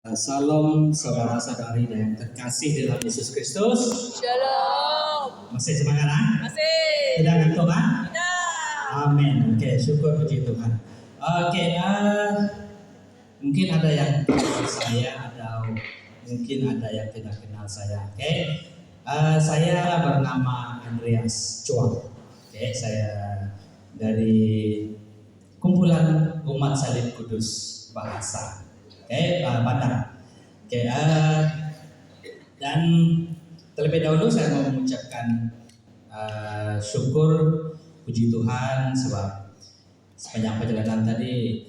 Salam saudara-saudari yang terkasih dalam Yesus Kristus. Shalom. Masih semangat kan? Masih. Tidak ngantuk kan? Tidak. Amin. Oke, syukur puji Tuhan. Oke, mungkin ada yang kenal saya atau mungkin ada yang tidak kenal saya. Oke, saya bernama Andreas Chua. Oke, saya dari kumpulan umat salib kudus bahasa. Bandar. Dan terlebih dahulu saya mau mengucapkan syukur puji Tuhan sebab sepanjang perjalanan tadi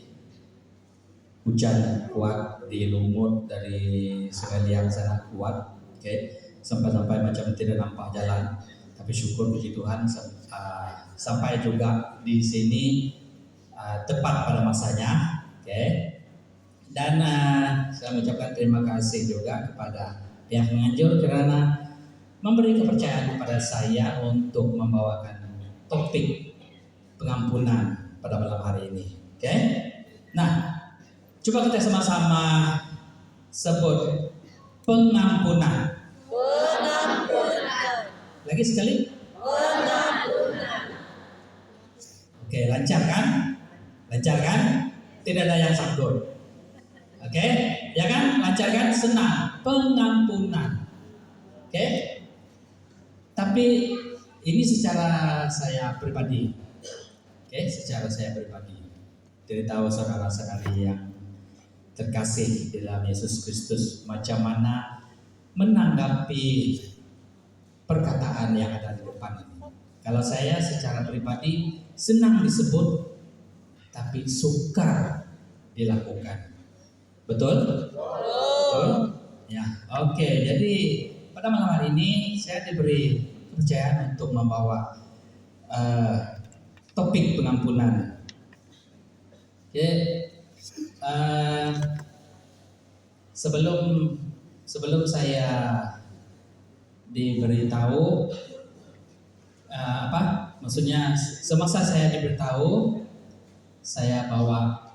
hujan kuat di Lumut dari Sungai Liang sana kuat, sampai macam tidak nampak jalan. Tapi syukur puji Tuhan sampai juga di sini tepat pada masanya, Dan saya mengucapkan terima kasih juga kepada pihak penganjur karena memberi kepercayaan kepada saya untuk membawakan topik pengampunan pada malam hari ini. Nah, coba kita sama-sama sebut pengampunan. Pengampunan. Lagi sekali. Pengampunan. Lancar kan? Lancar kan? Tidak ada yang sakit. Ya kan? Lancar kan? Senang. Pengampunan. Tapi ini secara saya pribadi. Secara saya pribadi. Jadi tahu saudara-saudari yang terkasih di dalam Yesus Kristus macam mana menanggapi perkataan yang ada di depan ini. Kalau saya secara pribadi senang disebut tapi sukar dilakukan. Betul? Betul? Ya, jadi pada malam hari ini saya diberi kepercayaan untuk membawa topik pengampunan. Sebelum saya diberitahu maksudnya semasa saya diberitahu saya bawa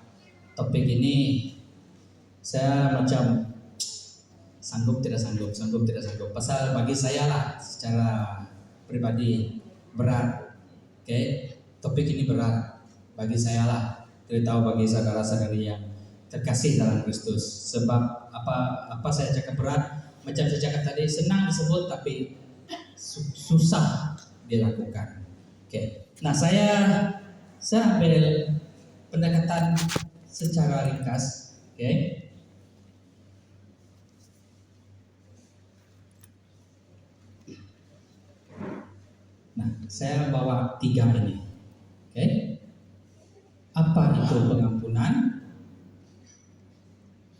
topik ini, saya macam sanggup tidak sanggup. Pasal bagi saya lah secara pribadi berat. Topik ini berat bagi saya lah. Tidak tahu bagi saudara-saudari yang terkasih dalam Kristus. Sebab apa saya cakap berat, macam saya cakap tadi, senang disebut tapi susah dilakukan. Nah, saya ambil pendekatan secara ringkas. Nah, saya bawa 3 ini. Apa itu pengampunan?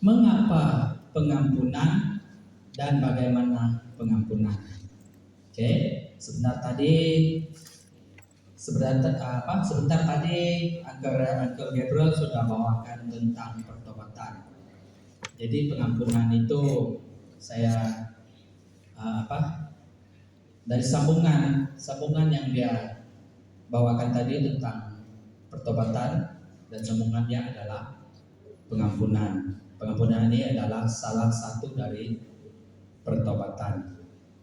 Mengapa pengampunan? Dan bagaimana pengampunan? Sebentar tadi Uncle Gabriel sudah bawakan tentang pertobatan. Jadi pengampunan itu saya dari sambungan yang dia bawakan tadi tentang pertobatan, dan sambungannya adalah pengampunan. Pengampunan ini adalah salah satu dari pertobatan.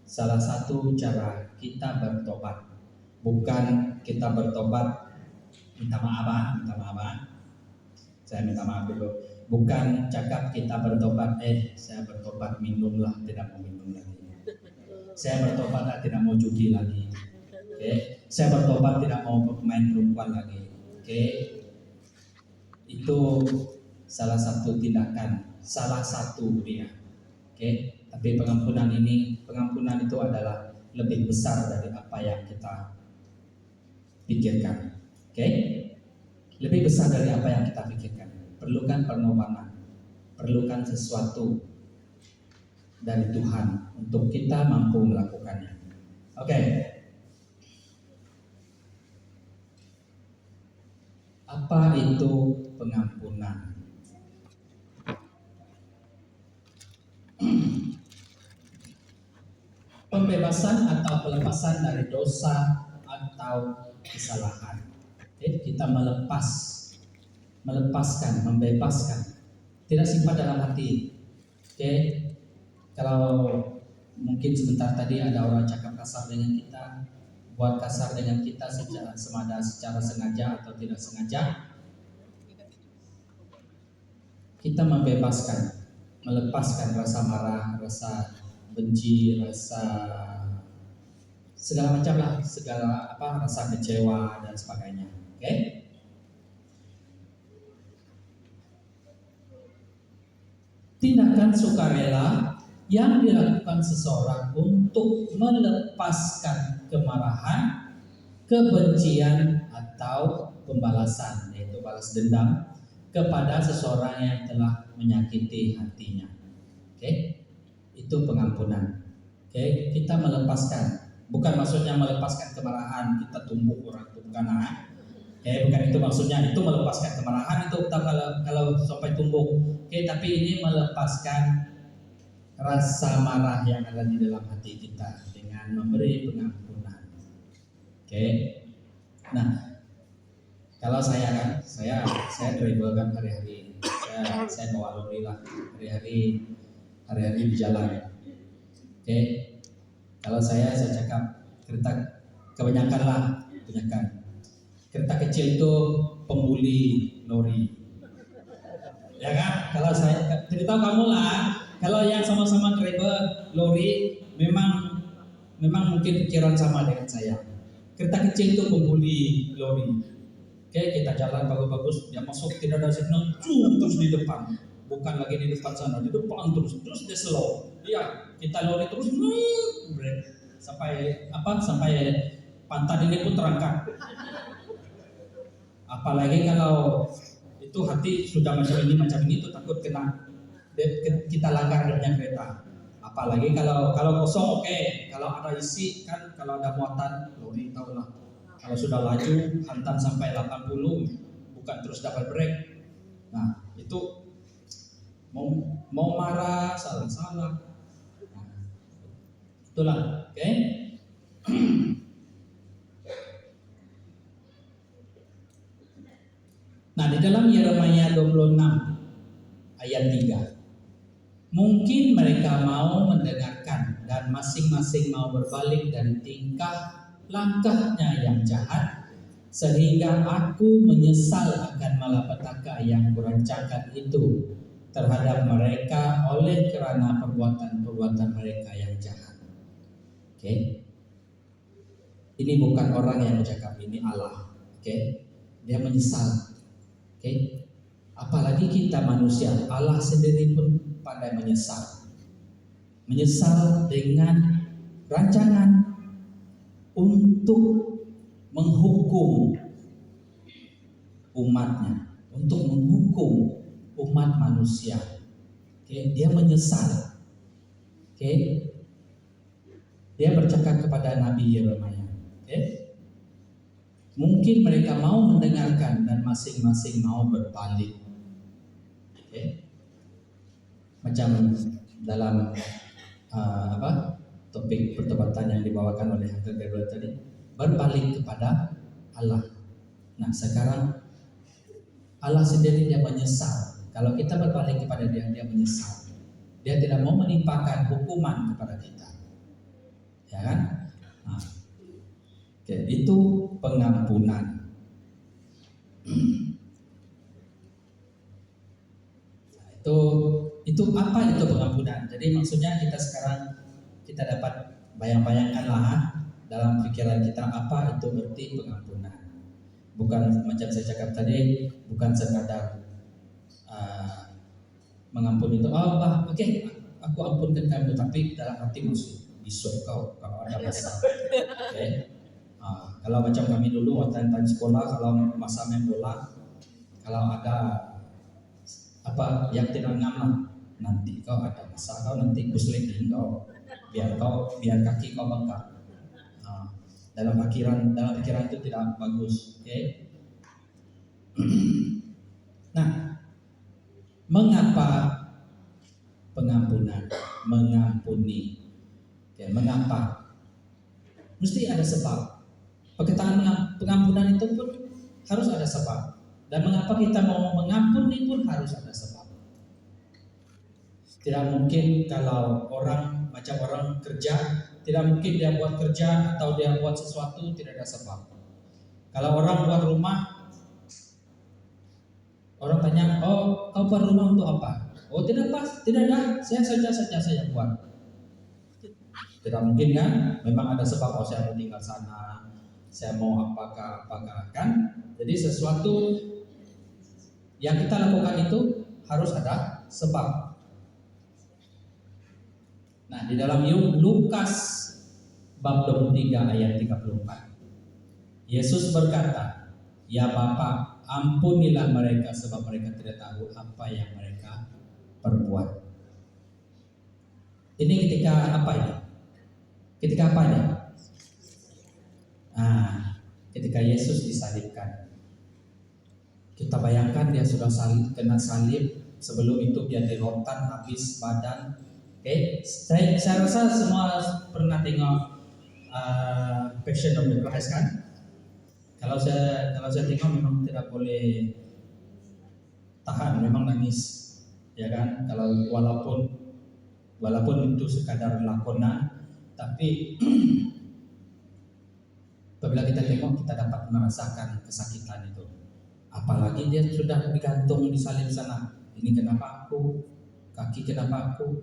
Salah satu cara kita bertobat. Bukan kita bertobat minta maaf. Saya minta maaf dulu. Bukan cakap kita bertobat, saya bertobat minumlah, tidak mau minum lagi. Saya bertobat tidak mau judi lagi. Saya bertobat tidak mau main perempuan lagi. Itu salah satu tindakan, salah satu dia. Tapi pengampunan itu adalah lebih besar dari apa yang kita pikirkan. Lebih besar dari apa yang kita pikirkan. Perlukan pengorbanan, perlukan sesuatu dari Tuhan untuk kita mampu melakukannya. Apa itu pengampunan? Pembebasan atau pelepasan dari dosa atau kesalahan. Kita melepaskan, membebaskan. Tidak simpan dalam hati. Oke, kalau mungkin sebentar tadi ada orang cakap kasar dengan kita, buat kasar dengan kita secara sengaja atau tidak sengaja, kita melepaskan rasa marah, rasa benci, rasa segala macam lah, rasa kecewa dan sebagainya. Oke? Tindakan sukarela yang dilakukan seseorang untuk melepaskan kemarahan, kebencian atau pembalasan, yaitu balas dendam kepada seseorang yang telah menyakiti hatinya. Oke? Itu pengampunan. Oke, kita melepaskan. Bukan maksudnya melepaskan kemarahan, kita tumbuk orang itu, bukan. Bukan itu maksudnya. Itu melepaskan kemarahan itu kalau sampai tumbuk. Oke, tapi ini melepaskan rasa marah yang ada di dalam hati kita dengan memberi pengampunan. Oke. Nah, kalau saya driver kan hari-hari. Saya bawa lori lah hari-hari di jalan. Oke. Kalau saya cakap kereta kebanyakan. Kereta kecil itu pembuli lori. Ya kan? Kalau saya cerita kamu lah, kalau yang sama-sama driver lori memang mungkin pikiran sama dengan saya. Kereta kecil itu pembuli lori. Oke, kita jalan bagus-bagus, dia masuk tidak ada signal, terus di depan. Bukan lagi di depan sana, di depan terus dia slow. Iya, kita lori terus sampai pantat ini pun terangkat. Apalagi kalau itu hati sudah macam ini itu takut kena kita langgar dengan kereta. Apalagi kalau kosong oke. Kalau ada isi kan, kalau ada muatan lori tahu lah. Kalau sudah laju hantam sampai 80 bukan terus dapat break. Nah, itu mau marah salah. Nah, itulah, oke? Nah, di dalam Yeremia 26 ayat 3. Mungkin mereka mau mendengarkan dan masing-masing mau berbalik dari tingkah langkahnya yang jahat, sehingga aku menyesal akan malapetaka yang kurancangkan itu terhadap mereka oleh kerana perbuatan-perbuatan mereka yang jahat. Oke. Ini bukan orang yang bercakap, ini Allah. Oke. Dia menyesal. Oke. Apalagi kita manusia, Allah sendiri pun pandai menyesal. Menyesal dengan rancangan untuk menghukum umatnya, untuk menghukum umat manusia. Oke, dia menyesal. Oke, dia bercakap kepada Nabi Yeremia. Oke, mungkin mereka mau mendengarkan dan masing-masing mau berbalik. Oke, macam dalam topik pertobatan yang dibawakan oleh Uncle Gabriel tadi, berbalik kepada Allah. Nah, sekarang Allah sendiri dia menyesal. Kalau kita berbalik kepada dia menyesal. Dia tidak mau menimpakan hukuman kepada kita. Ya kan? Nah, oke, itu pengampunan. Nah, itu apa itu pengampunan? Jadi maksudnya kita dapat bayang-bayangkanlah dalam pikiran kita apa itu arti pengampunan. Bukan macam saya cakap tadi, bukan sekadar mengampuni itu. Oke, aku ampunkan kamu, tapi dalam hati musuh besok kau kalau ada masalah. Oke. Kalau macam kami dulu waktu time sekolah, kalau masa main bola, kalau ada apa yang tidak ngam, nanti kau ada masalah, kau nanti kusleting kau. biar kaki kau bengkak. Dalam pikiran itu tidak bagus. Oke. Nah, mengapa pengampunan, mengampuni? Oke, mengapa? Mesti ada sebab. Perkataan pengampunan itu pun harus ada sebab. Dan mengapa kita mau mengampuni pun harus ada sebab. Tidak mungkin kalau orang macam orang kerja, tidak mungkin dia buat kerja atau dia buat sesuatu tidak ada sebab. Kalau orang buat rumah, orang tanya, oh kau buat rumah untuk apa? Oh tidak pas, tidak ada, saya saja saya buat. Tidak mungkin kan? Memang ada sebab. Oh saya mau tinggal sana, saya mau apakah kan? Jadi sesuatu yang kita lakukan itu harus ada sebab. Nah di dalam Lukas bab 23 ayat 34, Yesus berkata, ya Bapa, ampunilah mereka sebab mereka tidak tahu apa yang mereka perbuat. Ini ketika apa ini? Ketika apa ini? Ketika Yesus disalibkan. Kita bayangkan dia sudah kena salib, sebelum itu dia dirotan habis badan. Saya rasa semua pernah tengok Passion of the Christ kan? Kalau saya tengok memang tidak boleh tahan, memang nangis, ya kan? Kalau walaupun itu sekadar lakonan, tapi apabila kita tengok kita dapat merasakan kesakitan itu. Apalagi dia sudah digantung di salib sana. Ini kenapa aku? Kaki kenapa aku?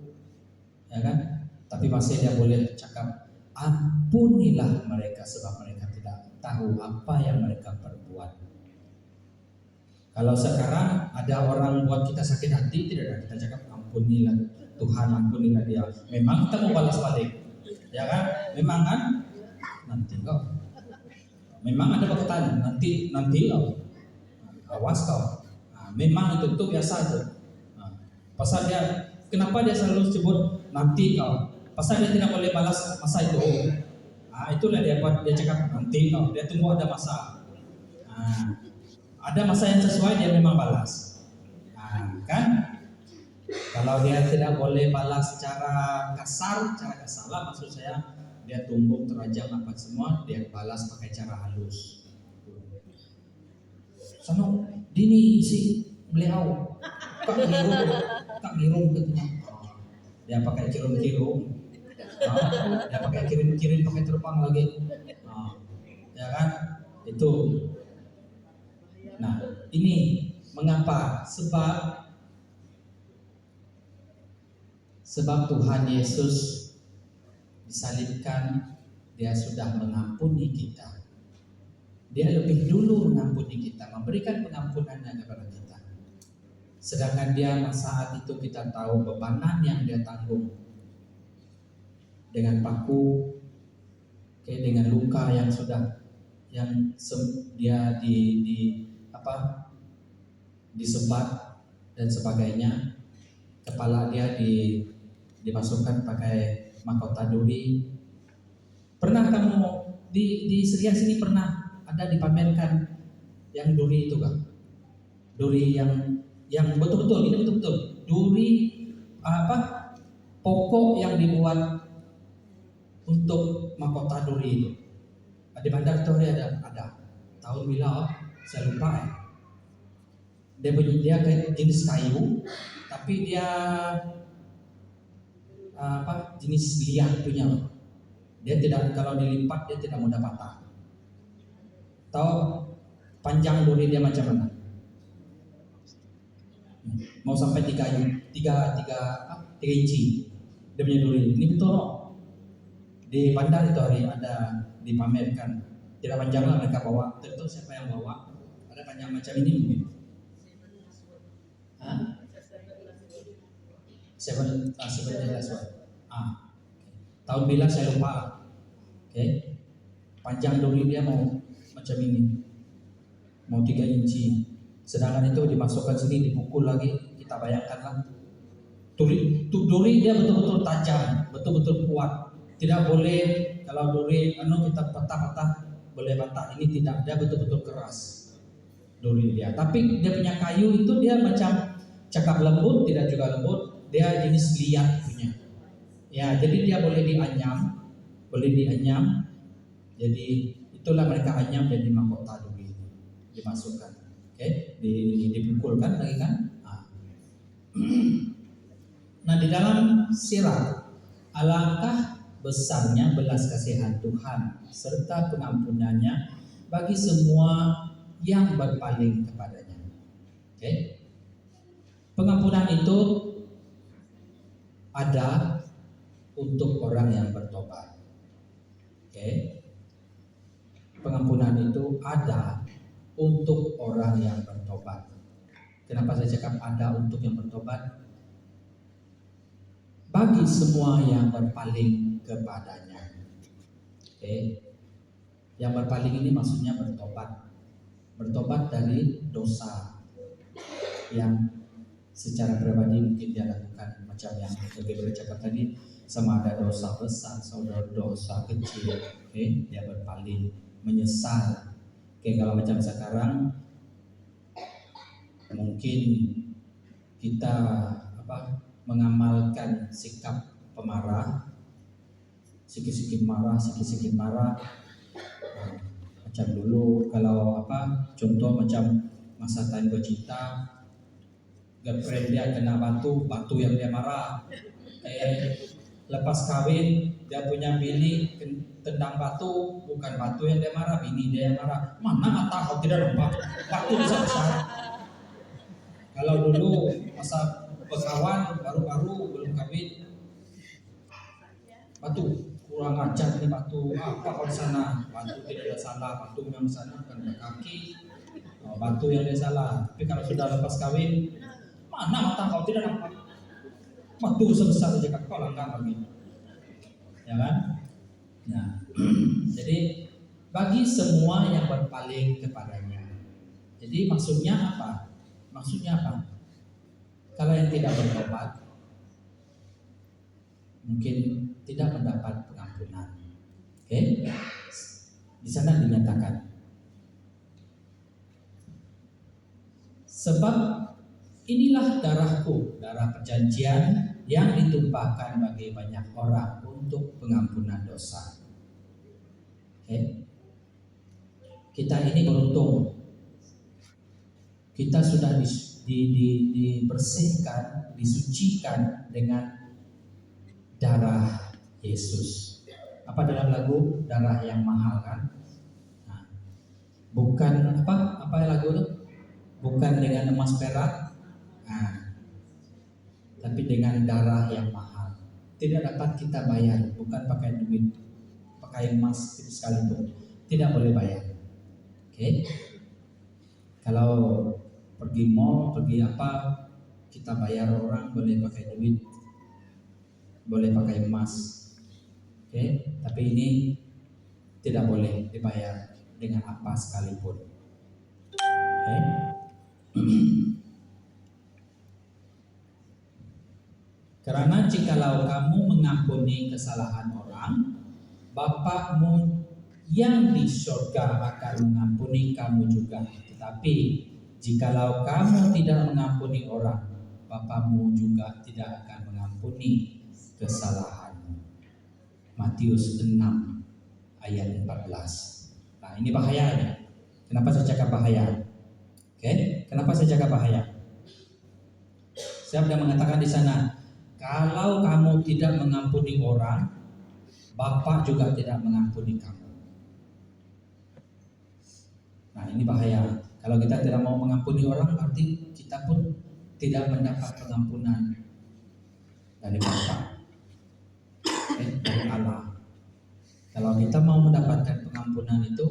Ya kan? Tapi masih dia boleh cakap, ampunilah mereka sebab mereka tidak tahu apa yang mereka perbuat. Kalau sekarang ada orang buat kita sakit hati, tidak ada, kita cakap ampunilah Tuhan, ampunilah dia. Memang kita mau balas balik, ya kan? Memang kan? Nanti kau. Memang ada perkataan nanti kau. Awas kau. Memang itu biasa tuh. Pasal dia, kenapa dia selalu sebut nanti kau? Pasal dia tidak boleh balas masa itu. Itulah dia buat, dia cakap nanti kau. Dia tunggu ada masa. Ada masa yang sesuai dia memang balas. Kan? Kalau dia tidak boleh balas secara kasar lah maksud saya, dia tumbuk terajam apa semua, dia balas pakai cara halus. Sano dini si beliau kak ngirum katanya. Dia pakai kirim, dia pakai kirim pakai terbang lagi. Ya kan? Itu. Nah, ini mengapa? Sebab Tuhan Yesus disalibkan, dia sudah mengampuni kita. Dia lebih dulu mengampuni kita, memberikan pengampunannya kepada kita. Sedangkan dia saat itu kita tahu bebanan yang dia tanggung dengan paku, dengan luka yang sudah dia disebat dan sebagainya. Kepala dia dimasukkan pakai mahkota duri. Pernah kamu di Seria sini pernah ada dipamerkan yang duri itu kan? Duri yang betul-betul, ini betul-betul duri pokok yang dibuat untuk mahkota duri itu. Di Bandar Victoria ada. Tahun bila saya lupa ya. Dia kayak jenis kayu, tapi dia jenis liat punya. Dia tidak, kalau dilipat dia tidak mudah patah. Tahu panjang duri dia macam mana? Mau sampai 3 inci dia punya duri. Ini betul loh. Di bandar itu hari ada dipamerkan. Tidak panjang lah mereka bawa. Tentu siapa yang bawa? Ada panjang macam ini mungkin. Seven tahun bila saya lupa. Panjang duri dia mau macam ini, mau 3 inci. Sedangkan itu dimasukkan sini, dipukul lagi. Kita bayangkanlah. Duri dia betul-betul tajam, betul-betul kuat. Tidak boleh kalau duri kita patah-patah boleh patah. Ini tidak, dia betul-betul keras duri dia. Tapi dia punya kayu itu dia macam cakap lembut, tidak juga lembut. Dia jenis liat punya. Ya, jadi dia boleh dianyam. Jadi itulah mereka anyam dan di mahkota duri dimasukkan. Dipukulkan lagi kan? Nah, di dalam sirat, alangkah besarnya belas kasihan Tuhan serta pengampunannya bagi semua yang berpaling kepadanya. Oke. Pengampunan itu ada untuk orang yang bertobat. Oke. Pengampunan itu ada untuk orang yang bertobat. Kenapa saya cakap ada untuk yang bertobat? Bagi semua yang berpaling kepadanya. Oke. Yang berpaling ini maksudnya bertobat. Bertobat dari dosa yang secara pribadi mungkin dia lakukan, macam yang kita cakap tadi, sama ada dosa besar, saudara dosa kecil. Oke, dia berpaling, menyesal. Oke, kalau macam sekarang mungkin kita mengamalkan sikap pemarah, sikit-sikit marah. Macam dulu kalau contoh macam masa tangga cinta, girlfriend dia kena batu yang dia marah. Lepas kawin dia punya bini tendang batu, bukan batu yang dia marah, bini dia yang marah. Mana tahu tidak nampak batu besar. Kalau dulu masa pekawan baru-baru belum kawin, batu kurang ajar ini batu, apa kalau di sana batu tidak ada salah, batu yang di sana kan kaki, batu yang dia salah. Tapi kalau sudah lepas kawin, mana mata kau tidak nampak batu sebesar saja kau langgar lagi, ya kan? Nah, jadi bagi semua yang berpaling kepadanya. Jadi maksudnya apa? Kalau yang tidak bertobat mungkin tidak mendapat pengampunan. Oke? Di sana dinyatakan, sebab inilah darahku, darah perjanjian yang ditumpahkan bagi banyak orang untuk pengampunan dosa. Oke? Kita ini beruntung. Kita sudah dibersihkan, disucikan dengan darah Yesus. Apa dalam lagu darah yang mahal kan? Nah, bukan apa lagu itu? Bukan dengan emas perak, tapi dengan darah yang mahal. Tidak dapat kita bayar, bukan pakai duit, pakai emas sekalipun, tidak boleh bayar. Oke? Kalau pergi mall, pergi kita bayar orang, boleh pakai duit, boleh pakai emas. Oke? Tapi ini tidak boleh dibayar dengan apa sekalipun. Oke? Karena jikalau kamu mengampuni kesalahan orang, Bapakmu yang di surga akan mengampuni kamu juga. Tetapi jikalau kamu tidak mengampuni orang, Bapakmu juga tidak akan mengampuni kesalahanmu. Matius 6 ayat 14. Nah, ini bahayanya. Kenapa saya cakap bahaya? Oke, kenapa saya cakap bahaya? Saya sudah mengatakan di sana, kalau kamu tidak mengampuni orang, Bapa juga tidak mengampuni kamu. Nah, ini bahaya. Kalau kita tidak mau mengampuni orang, berarti kita pun tidak mendapat pengampunan dari Bapa, dari Allah. Kalau kita mau mendapatkan pengampunan itu,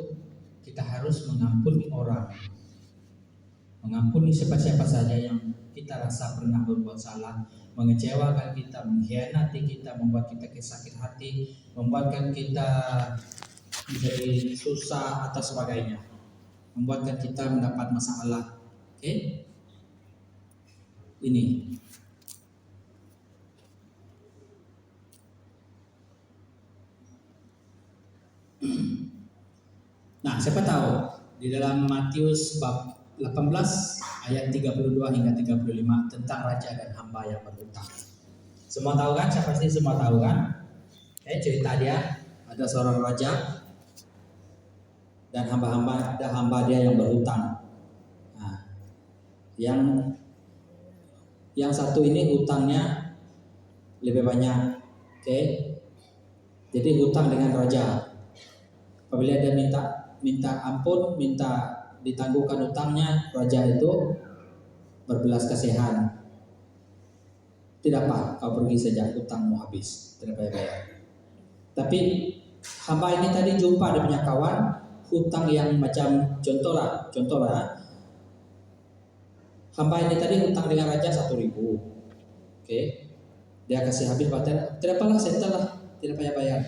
kita harus mengampuni orang. Mengampuni siapa-siapa saja yang kita rasa pernah berbuat salah, mengecewakan kita, mengkhianati kita, membuat kita sakit hati, membuatkan kita menjadi susah atau sebagainya, membuatkan kita mendapat masalah. Oke? Ini. Nah, siapa tahu di dalam Matius bab 18 ayat 32 hingga 35 tentang raja dan hamba yang berhutang. Semua tahu kan? Siapa sih semua tahu kan? Cerita dia, ada seorang raja dan hamba dia yang berhutang. Nah, yang satu ini hutangnya lebih banyak. Oke. Jadi hutang dengan raja. Apabila dia minta ampun, minta ditangguhkan hutangnya, raja itu berbelas kasihan. Tidak apa, kau pergi saja, hutangmu habis, tidak payah bayar. Tapi hamba ini tadi jumpa dia punya kawan, hutang yang macam contoh lah. Hamba ini tadi hutang dengan raja 1.000. Oke. Dia kasih habis, tidak apalah, settle lah, tidak payah bayar.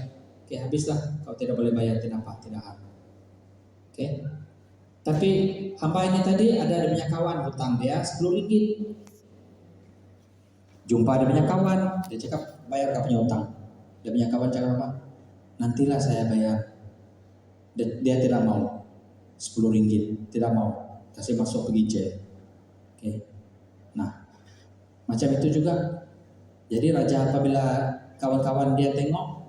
Oke, habislah, kau tidak boleh bayar, tidak apa, tidak apa. Oke. Tapi hamba ini tadi ada punya kawan hutang dia 10 ringgit. Jumpa dia punya kawan, dia cakap bayar kau punya hutang. Dia punya kawan cakap apa? Nantilah saya bayar. Dia tidak mau 10 ringgit, tidak mau, kasih masuk pergi jail. Oke. Nah, macam itu juga. Jadi raja apabila kawan-kawan dia tengok,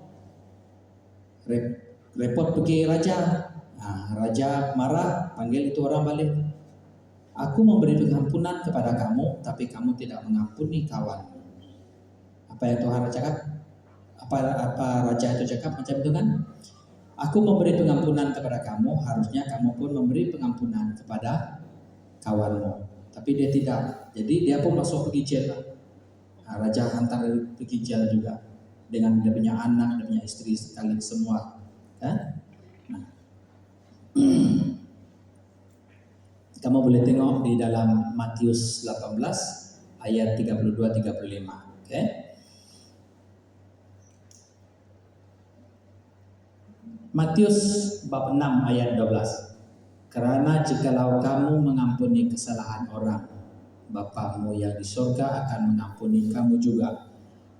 repot pergi raja. Nah, raja marah, panggil itu orang balik. Aku memberi pengampunan kepada kamu, tapi kamu tidak mengampuni kawanmu. Apa yang Tuhan cakap? Apa raja itu cakap macam itu kan? Aku memberi pengampunan kepada kamu, harusnya kamu pun memberi pengampunan kepada kawanmu. Tapi dia tidak. Jadi dia pun masuk pergi jail. Nah, raja hantar pergi jail juga dengan dia punya anak, dia punya istri sekali semua. Nah, kamu boleh tengok di dalam Matius 18 ayat 32-35. Oke. Matius bab 6 ayat 12. Karena jikalau kamu mengampuni kesalahan orang, Bapamu yang di surga akan mengampuni kamu juga.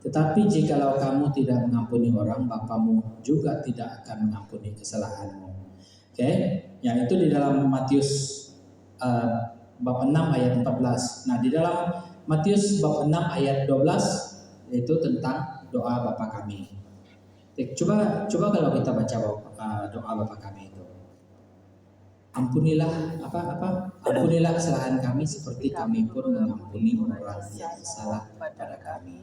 Tetapi jikalau kamu tidak mengampuni orang, Bapamu juga tidak akan mengampuni kesalahanmu. Oke, yang itu di dalam Matius bab 6 ayat 14. Nah, di dalam Matius bab 6 ayat 12 yaitu tentang doa Bapa kami. Coba kalau kita baca doa Bapa kami itu. Ampunilah ampunilah kesalahan kami seperti kami pun mengampuni orang yang salah pada kami.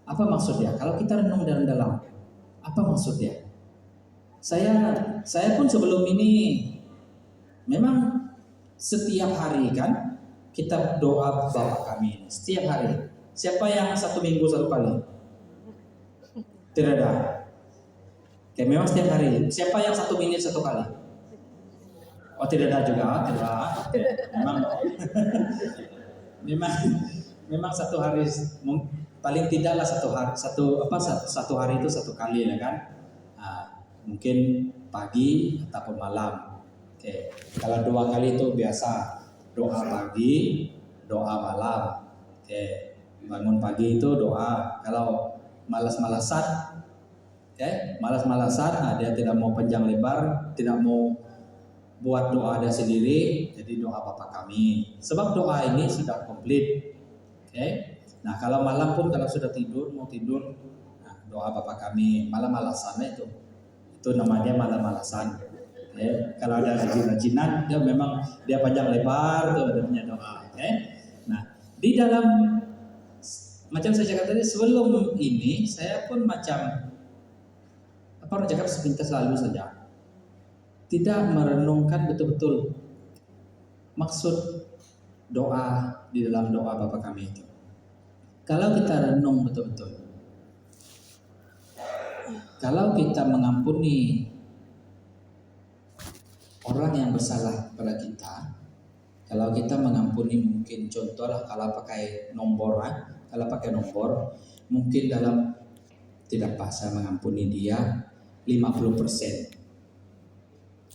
Apa maksudnya? Kalau kita renung dalam, apa maksudnya? Saya pun sebelum ini memang setiap hari kan kita doa Bapa kami ini setiap hari. Siapa yang 1 minggu 1 kali? Tidak ada. Oke, memang setiap hari. Siapa yang 1 menit 1 kali? Oh, tidak ada juga, tidak. Memang 1 hari paling tidaklah 1 hari satu hari itu 1 kali ya kan. Nah, mungkin pagi ataupun malam. Oke, kalau 2 kali itu biasa doa pagi, doa malam. Oke, bangun pagi itu doa. Kalau malas-malasan, nah dia tidak mau panjang lebar, tidak mau buat doa dia sendiri, jadi doa Bapa kami. Sebab doa ini sudah komplit. Oke. Nah, kalau malam pun kalau sudah mau tidur, nah, doa Bapa kami. Malam-malasan itu namanya malam-malasan. Oke. Kalau ada rajin-rajinan, dia panjang lebar tuh dia punya doa. Oke. Nah, di dalam macam saya cakap tadi sebelum ini saya pun macam orang cakap sepintas lalu saja. Tidak merenungkan betul-betul maksud doa di dalam doa Bapa kami itu. Kalau kita renung betul-betul, kalau kita mengampuni orang yang bersalah pada kita, kalau kita mengampuni mungkin contohlah kalau pakai nombor, mungkin dalam tidak pas saya mengampuni dia 50%.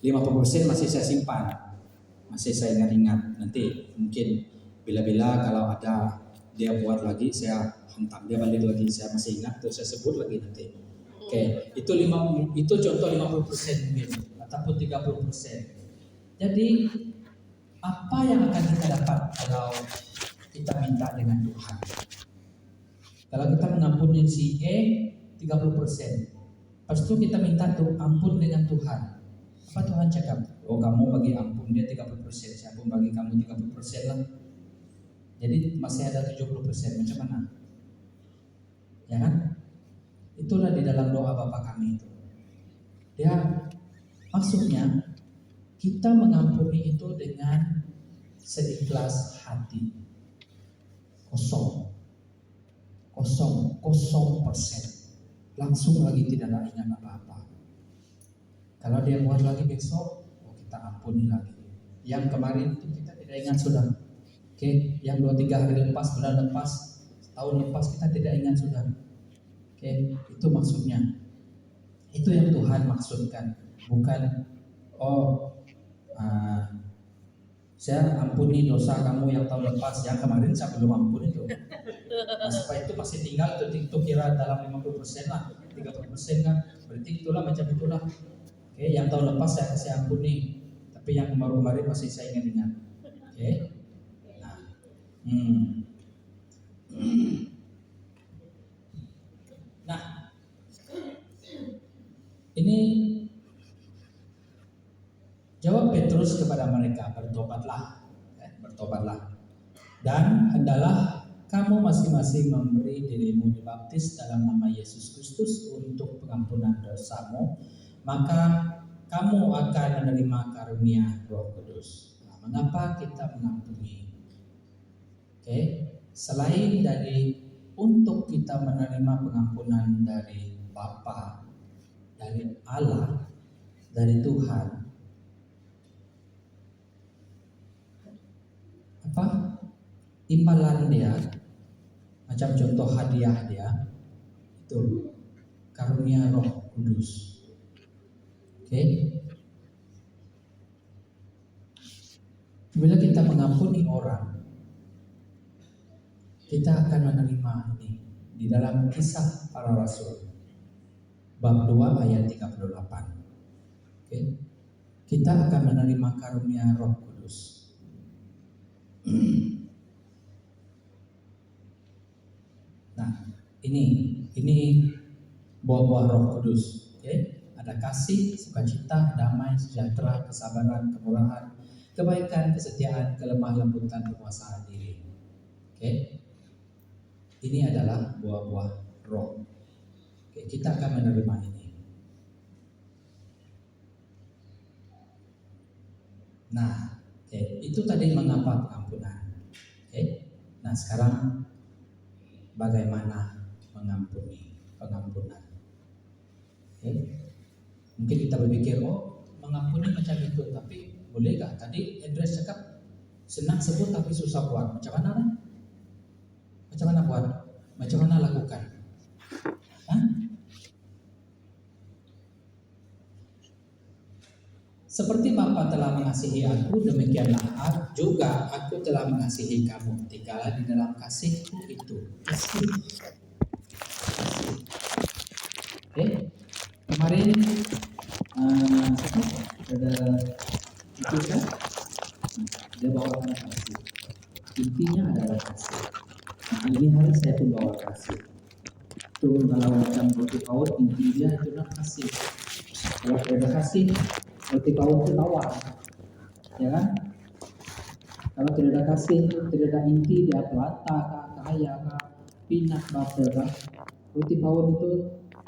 50% masih saya simpan, masih saya ingat-ingat. Nanti mungkin bila-bila kalau ada dia buat lagi, saya hantam dia balik lagi, saya masih ingat, terus saya sebut lagi nanti. Oke, itu contoh 50% mungkin, ataupun 30%. Jadi apa yang akan kita dapat kalau kita minta dengan Tuhan? Kalau kita mengampuni si E 30%, lepas itu kita minta tuh ampun dengan Tuhan. Apa Tuhan cakap? Oh, kamu bagi ampun dia 30%, saya pun bagi kamu 30% lah. Jadi masih ada 70%, macam mana? Ya kan? Itulah di dalam doa Bapa kami itu. Dia maksudnya kita mengampuni itu dengan seikhlas hati. Kosong. 0%. Langsung lagi tidak ada ingat apa-apa. Kalau dia buat lagi besok, kita ampuni lagi. Yang kemarin itu kita tidak ingat sudah. Oke, yang 2-3 hari lepas, bulan lepas, tahun lepas kita tidak ingat sudah. Oke, itu maksudnya. Itu yang Tuhan maksudkan, bukan saya ampuni dosa kamu yang tahun lepas, yang kemarin saya belum ampuni itu. Nah, supaya itu masih tinggal itu kira dalam 50% lah, 30% kan, berarti itulah macam itulah. Oke, yang tahun lepas saya kasih ampuni, tapi yang kemarin masih saya ingat-ingat. Oke, nah, nah, ini jawab Petrus kepada mereka, bertobatlah, dan hendaklah kamu masing-masing memberi dirimu dibaptis dalam nama Yesus Kristus untuk pengampunan dosamu, maka kamu akan menerima karunia Roh Kudus. Nah, mengapa kita mengampuni? Oke, selain dari untuk kita menerima pengampunan dari Bapa, dari Allah, dari Tuhan, imbalan dia, macam contoh hadiah dia, itu karunia Roh Kudus. Oke. Bila kita mengampuni orang, kita akan menerima ini di dalam Kisah Para Rasul bab 2 ayat 38. Oke. Kita akan menerima karunia Roh Kudus. Nah, ini buah-buah Roh Kudus. Oke. Ada kasih, sukacita, damai, sejahtera, kesabaran, kemurahan, kebaikan, kesetiaan, kelemah lembutan, penguasaan diri. Oke. Ini adalah buah-buah Roh. Oke, kita akan menerima ini. Nah, oke, itu tadi mengapa pengampunan. Oke. Nah, sekarang bagaimana mengampuni, pengampunan. Oke. Mungkin kita berpikir, mengampuni macam itu, tapi boleh gak? Tadi Andreas cakap senang sebut tapi susah buat. Macam mana? Macam mana buat? Macam mana lakukan? Hah? Seperti Bapa telah mengasihi aku, demikianlah juga aku telah mengasihi kamu. Tinggallah di dalam kasihku itu. Kasih. Oke. Kemarin ada itu kan? Dia bawakan kasih. Intinya adalah kasih. Nah, ini hari saya pun bawa kasih. Itu kalau macam roti paut, intinya adalah kasih. Kalau ada kasih, roti paut itu tawar, ya kan? Kalau tidak ada kasih, tidak ada inti, dia pelata, kaya, peanut butter, roti paut itu,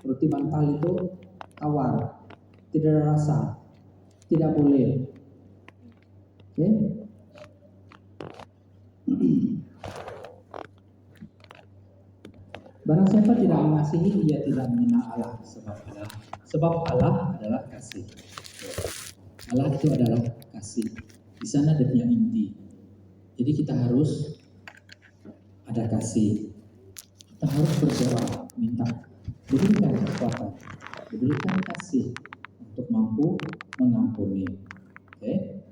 roti bantal itu tawar, tidak ada rasa, tidak boleh. Oke? Barang siapa tidak mengasihi, dia tidak mengenal Allah, sebab Allah adalah kasih. Allah itu adalah kasih. Di sana dia punya inti. Jadi kita harus ada kasih. Kita harus berdoa, minta berikan kekuatan, berikan kasih untuk mampu mengampuni. Oke?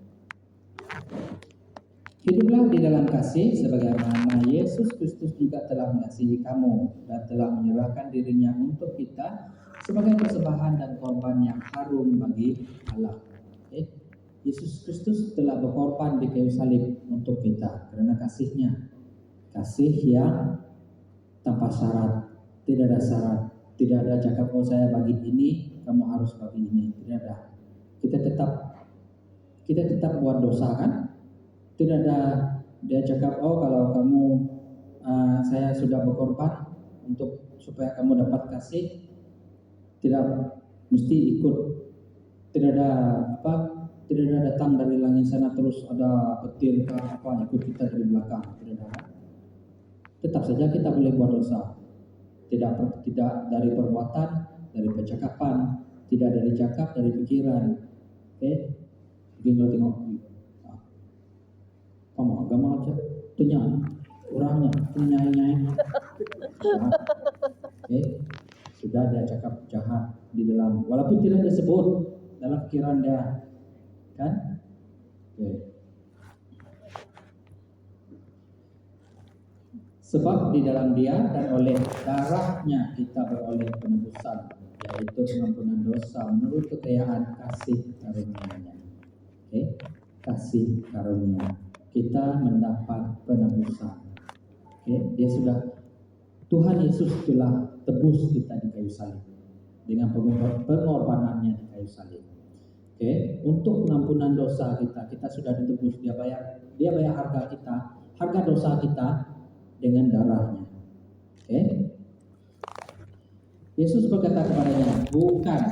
Hiduplah di dalam kasih sebagaimana Yesus Kristus juga telah mengasihi kamu dan telah menyerahkan dirinya untuk kita sebagai persembahan dan korban yang harum bagi Allah. Okay. Yesus Kristus telah berkorban di kayu salib untuk kita karena kasihnya. Kasih yang tanpa syarat, tidak ada syarat, tidak ada cakap saya bagi ini, kamu harus bagi ini, tidak ada. Kita tetap buat dosa kan? Tidak ada dia cakap kalau kamu saya sudah berkorban untuk supaya kamu dapat kasih, tidak mesti ikut, tidak ada datang dari langit sana terus ada petir ke apa ikut kita dari belakang, tidak ada. Tetap saja kita boleh buat dosa, tidak dari perbuatan, dari percakapan, tidak dari cakap, dari pikiran. Oke, mungkin kalau tengok kamu agama aja, tanya orangnya, tanya. Oke, sudah dia cakap jahat di dalam, walaupun tidak disebut dalam pikiran dia, kan? Oke. Sebab di dalam dia dan oleh darahnya kita beroleh penebusan, yaitu pengampunan dosa menurut kekayaan kasih karunia-Nya. Oke, kasih karunia. Kita mendapat penebusan. Oke, dia sudah, Tuhan Yesus telah tebus kita di kayu salib dengan pengorbanannya di kayu salib. Oke, untuk pengampunan dosa kita sudah ditebus. Dia bayar harga kita, harga dosa kita dengan darahnya. Oke. Yesus berkata kepadanya, bukan,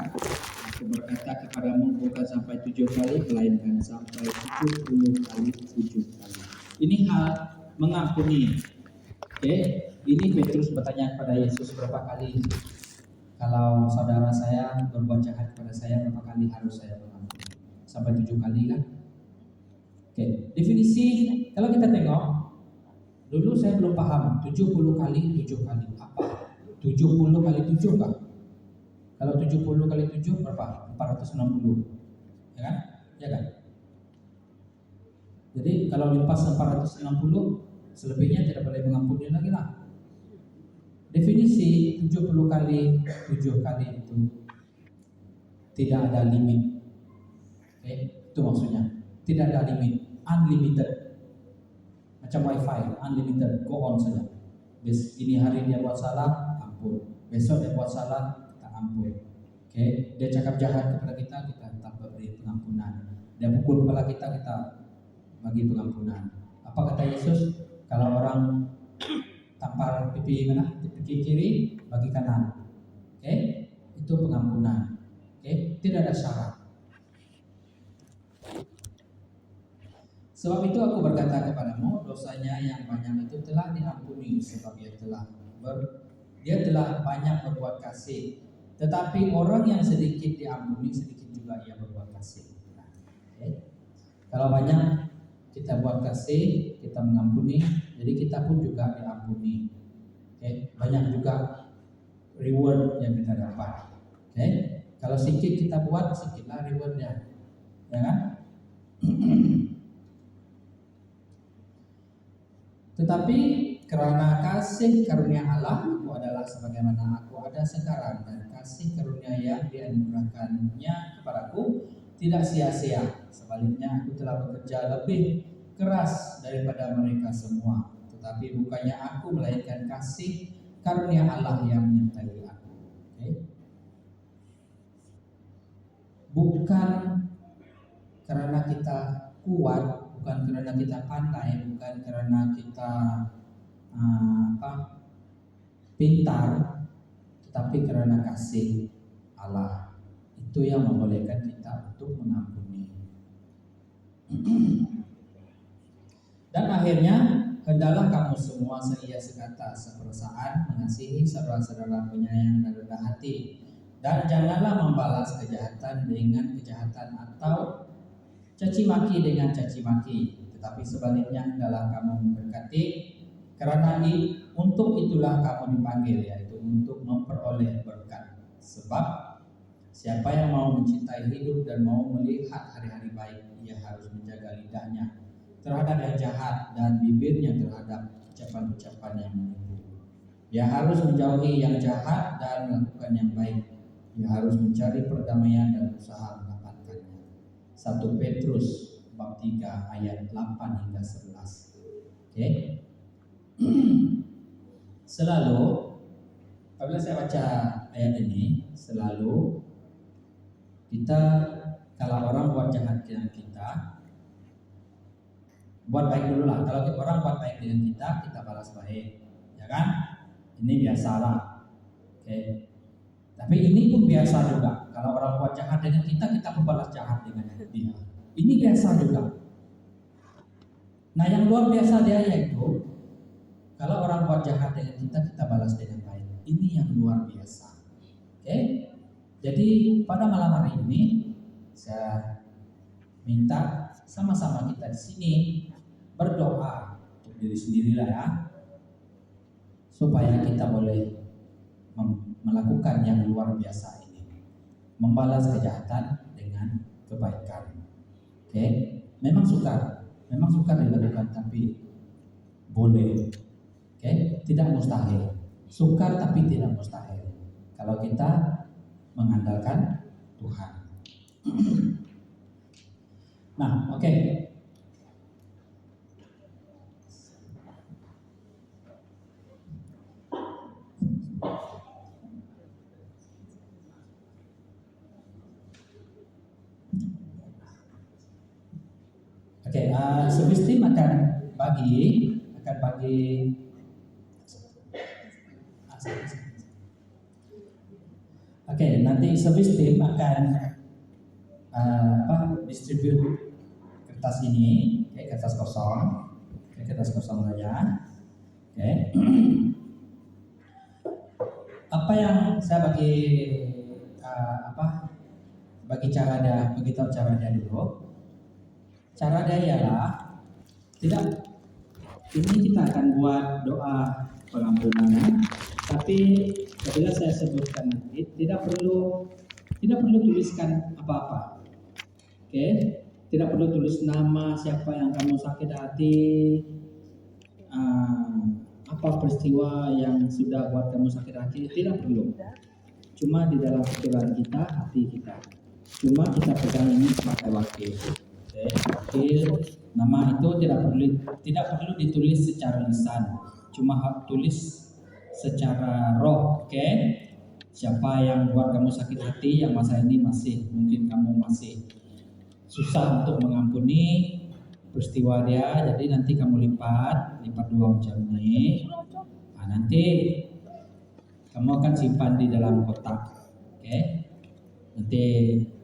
aku berkata kepadamu bukan sampai 7 kali, melainkan sampai 70 kali 7 kali. Ini hal mengampuni. Oke, ini Petrus bertanya kepada Yesus, berapa kali kalau saudara saya berbuat jahat kepada saya, berapa kali harus saya mengampuni? Sampai 7 kali kan? Oke, definisi kalau kita tengok, dulu saya belum paham 70 kali 7 kali apa? 70 kali 7 kan? Kalau 70 kali 7 berapa? 460. Ya kan? Ya kan? Jadi kalau lepas 460, selebihnya tidak boleh mengampuni lagi lah. Definisi 70 kali 7 kali itu tidak ada limit. Oke, itu maksudnya. Tidak ada limit, unlimited. Macam wifi, unlimited, go on saja. Ini hari dia buat salah, ampun. Besok dia buat salah, kita ampun. Oke, dia cakap jahat kepada kita tetap beri pengampunan. Dia pukul kepala kita bagi pengampunan. Apa kata Yesus? Kalau orang tampar pipi mana? Pipi kiri, bagi kanan. Oke, itu pengampunan. Oke, tidak ada syarat. Sebab itu aku berkata kepadamu, dosanya yang banyak itu telah diampuni, sebab dia telah banyak berbuat kasih. Tetapi orang yang sedikit diampuni, sedikit juga ia berbuat kasih. Okay. Kalau banyak kita buat kasih, kita mengampuni, jadi kita pun juga diampuni. Okay. Banyak juga reward yang kita dapat. Okay. Kalau sedikit kita buat, sedikitlah rewardnya, ya kan? Tetapi karena kasih karunia Allah, aku adalah sebagaimana aku ada sekarang, dan kasih karunia yang dianugerahkannya kepadaku tidak sia-sia. Sebaliknya aku telah bekerja lebih keras daripada mereka semua. Tetapi bukannya aku, melainkan kasih karunia Allah yang menyertai aku. Okay? Bukan karena kita kuat, bukan karena kita pandai, bukan karena kita pintar, tetapi karena kasih Allah. Itu yang membolehkan kita untuk mengampuni. Dan akhirnya, hendaklah kamu semua seia sekata, seperasaan, mengasihi saudara-saudara, penyayang dan rendah hati, dan janganlah membalas kejahatan dengan kejahatan atau caci maki dengan caci maki, tetapi sebaliknya hendaklah kamu memberkati, karena untuk itulah kamu dipanggil, yaitu untuk memperoleh berkat. Sebab siapa yang mau mencintai hidup dan mau melihat hari-hari baik, ia harus menjaga lidahnya terhadap yang jahat dan bibirnya terhadap ucapan-ucapan yang menipu. Ia harus menjauhi yang jahat dan melakukan yang baik. Ia harus mencari perdamaian dan usaha mendapatkannya. 1 Petrus bab 3 ayat 8 hingga 11. Oke. Selalu apabila saya baca ayat ini, selalu kita kalau orang buat jahat dengan kita, buat baik dulu lah. Kalau orang buat baik dengan kita, kita balas baik, ya kan? Ini biasalah. Oke. Tapi ini pun biasa juga. Kalau orang buat jahat dengan kita membalas jahat dengan dia. Ini biasa juga. Nah, yang luar biasa dia yaitu kalau orang buat jahat dengan kita balas dengan baik. Ini yang luar biasa. Oke. Jadi pada malam hari ini saya minta sama-sama kita di sini berdoa untuk diri sendirilah ya, supaya kita boleh melakukan yang luar biasa ini, membalas kejahatan dengan kebaikan. Oke, memang sukar dilakukan, tapi boleh. Oke, tidak mustahil. Sukar tapi tidak mustahil kalau kita mengandalkan Tuhan. Nah, oke. Oke, service team akan bagi Oke, nanti service team akan distribute kertas ini, kertas kosong, kertas kosong saja. Oke. Apa yang saya bagi cara dia, begitu cara dia dulu. Cara dia ialah ini kita akan buat doa pengampunan, tapi apabila saya sebutkan nanti tidak perlu tuliskan apa-apa. Oke, tidak perlu tulis nama siapa yang kamu sakit hati, apa peristiwa yang sudah buat kamu sakit hati, tidak perlu. Cuma di dalam pikiran kita, hati kita. Cuma kita pegang ini pakai wakil. Wakil, nama itu tidak perlu ditulis secara lisan, cuma tulis secara roh. Oke? Siapa yang buat kamu sakit hati yang masa ini mungkin kamu masih susah untuk mengampuni peristiwa dia, jadi nanti kamu lipat 2 macam ini. Nah, nanti kamu akan simpan di dalam kotak. Oke? Nanti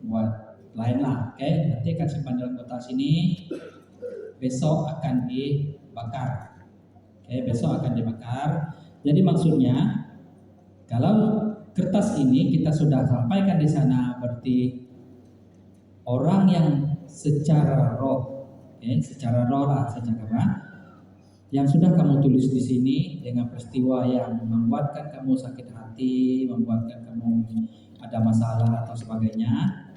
buat lain lah, oke? Nanti akan simpan dalam kotak sini. Besok akan dibakar. Oke, besok akan dibakar. Jadi maksudnya kalau kertas ini kita sudah sampaikan di sana, berarti orang yang secara roh, yang sudah kamu tulis di sini dengan peristiwa yang membuatkan kamu sakit hati, membuatkan kamu ada masalah atau sebagainya,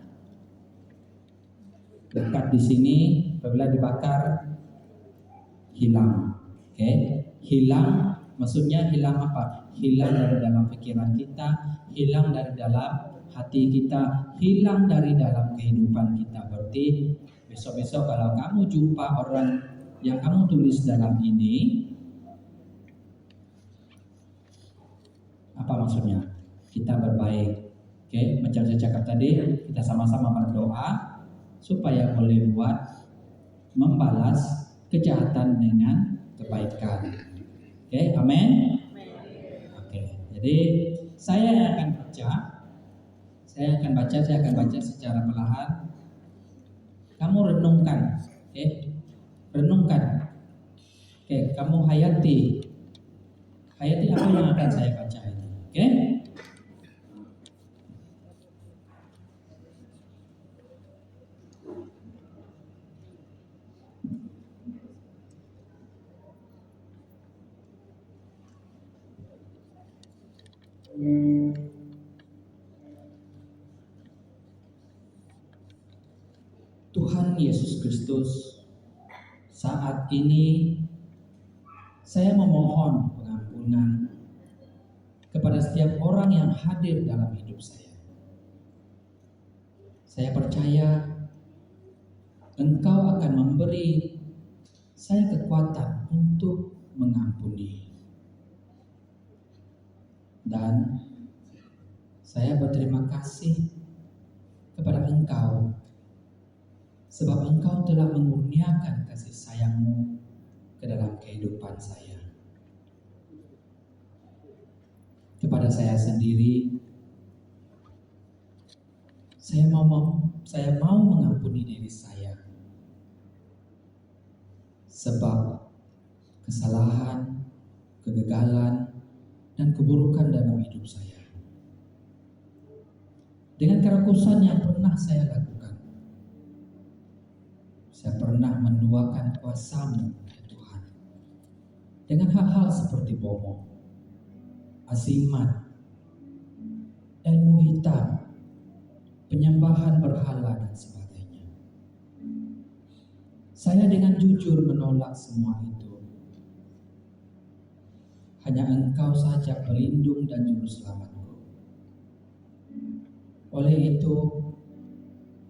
dekat di sini apabila dibakar hilang. Oke? Hilang maksudnya hilang apa? Hilang dari dalam pikiran kita, hilang dari dalam hati kita, hilang dari dalam kehidupan kita. Berarti besok-besok kalau kamu jumpa orang yang kamu tulis dalam ini, apa maksudnya? Kita berbaik. Oke, macam saya cakap tadi, kita sama-sama berdoa supaya boleh buat membalas kejahatan dengan kebaikan. Oke, amin. Oke, jadi saya akan baca secara perlahan. Kamu renungkan, oke? Renungkan. Oke, kamu hayati apa yang akan saya baca ini. Oke? Tuhan Yesus Kristus, saat ini saya memohon pengampunan kepada setiap orang yang hadir dalam hidup saya. Saya percaya Engkau akan memberi saya kekuatan untuk mengampuni. Dan saya berterima kasih kepada Engkau sebab Engkau telah mengurniakan kasih sayang-Mu ke dalam kehidupan saya. kepada saya sendiri, saya mau mengampuni diri saya, sebab kesalahan, kegagalan, dan keburukan dalam hidup saya, dengan kerakusan yang pernah saya lakukan, saya pernah menduakan kuasa-Mu, ya Tuhan, dengan hal-hal seperti bohong, azimat, ilmu hitam, penyembahan berhala, dan sebagainya. Saya dengan jujur menolak semua itu. Hanya Engkau saja pelindung dan juru selamatku. Oleh itu,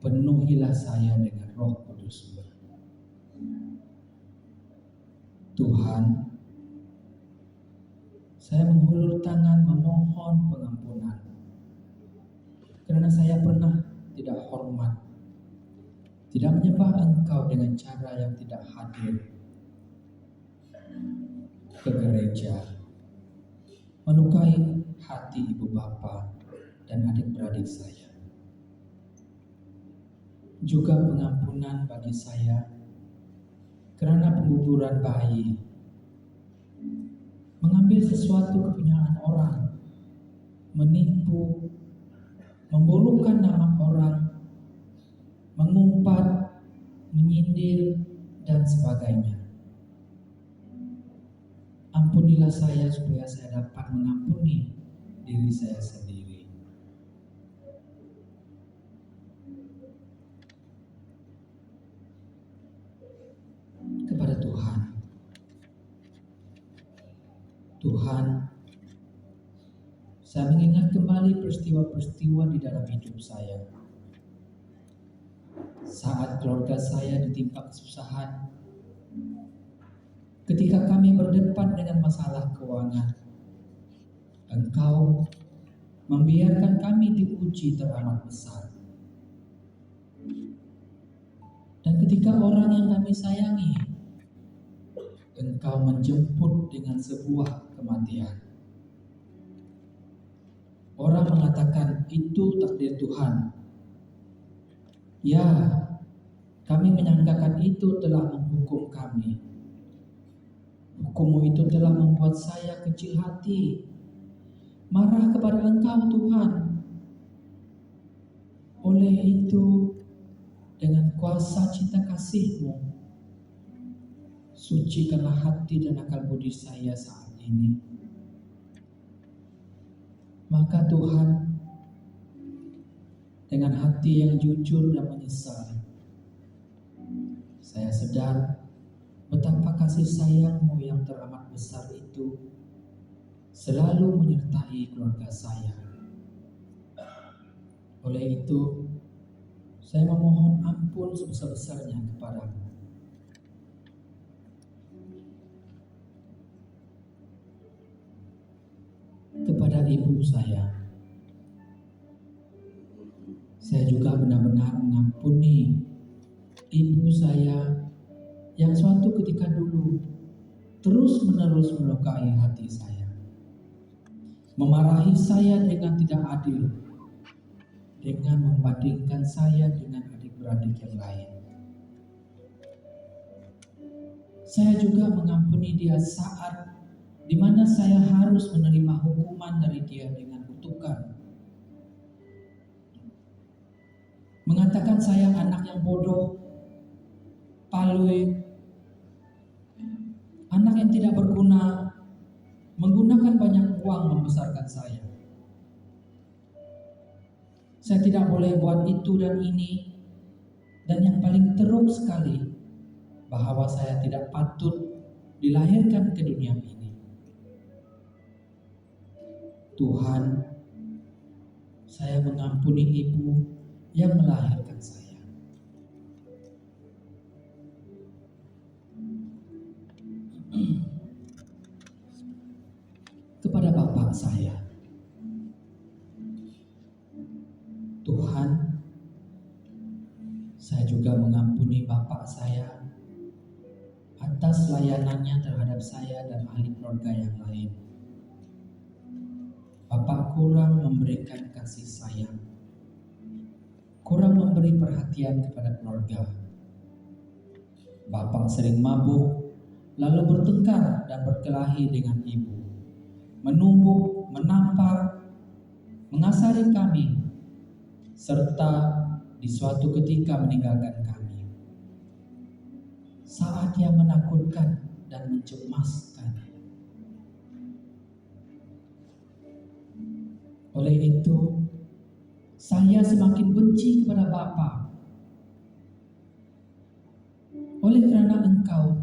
penuhilah saya dengan Roh Kudus-Mu. Tuhan, saya menghulur tangan memohon pengampunan, karena saya pernah tidak hormat, tidak menyembah Engkau dengan cara yang tidak hadir ke gereja, melukai hati ibu bapa dan adik-beradik saya. Juga pengampunan bagi saya karena pengguguran bayi, mengambil sesuatu kepunyaan orang, menipu, memburukkan nama orang, mengumpat, menyindir, dan sebagainya. Ampunilah saya supaya saya dapat mengampuni diri saya sendiri. Kepada Tuhan, saya mengingat kembali peristiwa-peristiwa di dalam hidup saya. Saat keluarga saya ditimpa kesusahan, ketika kami berdepan dengan masalah keuangan, Engkau membiarkan kami diuji teramat besar. Dan ketika orang yang kami sayangi, Engkau menjemput dengan sebuah kematian. Orang mengatakan itu takdir Tuhan. Ya, kami menyangkakan itu telah menghukum kami. Hukum-Mu itu telah membuat saya kecil hati, marah kepada Engkau Tuhan. Oleh itu, dengan kuasa cinta kasih-Mu, sucikanlah hati dan akal budi saya saat ini. Maka Tuhan, dengan hati yang jujur dan menyesal, saya sadar betapa kasih sayang-Mu yang teramat besar itu selalu menyertai keluarga saya. Oleh itu, saya memohon ampun sebesar-besarnya kepadamu. Kepada ibu saya juga benar-benar mengampuni ibu saya yang suatu ketika dulu terus-menerus melukai hati saya, memarahi saya dengan tidak adil, dengan membandingkan saya dengan adik-beradik yang lain. Saya juga mengampuni dia saat di mana saya harus menerima hukuman dari dia dengan kutukan, mengatakan saya anak yang bodoh, palui, anak yang tidak berguna, menggunakan banyak uang membesarkan saya. Saya tidak boleh buat itu dan ini, dan yang paling teruk sekali, bahwa saya tidak patut dilahirkan ke dunia ini. Tuhan, saya mengampuni ibu yang melahirkan saya. Kepada bapak saya, Tuhan, saya juga mengampuni bapak saya atas layanannya terhadap saya dan ahli keluarga yang lain. kurang memberikan kasih sayang, kurang memberi perhatian kepada keluarga. Bapak sering mabuk, lalu bertengkar dan berkelahi dengan ibu, menumbuk, menampar, mengasari kami, serta di suatu ketika meninggalkan kami. Saat yang menakutkan dan mencemaskan. Oleh itu, saya semakin benci kepada Bapa. Oleh karena Engkau,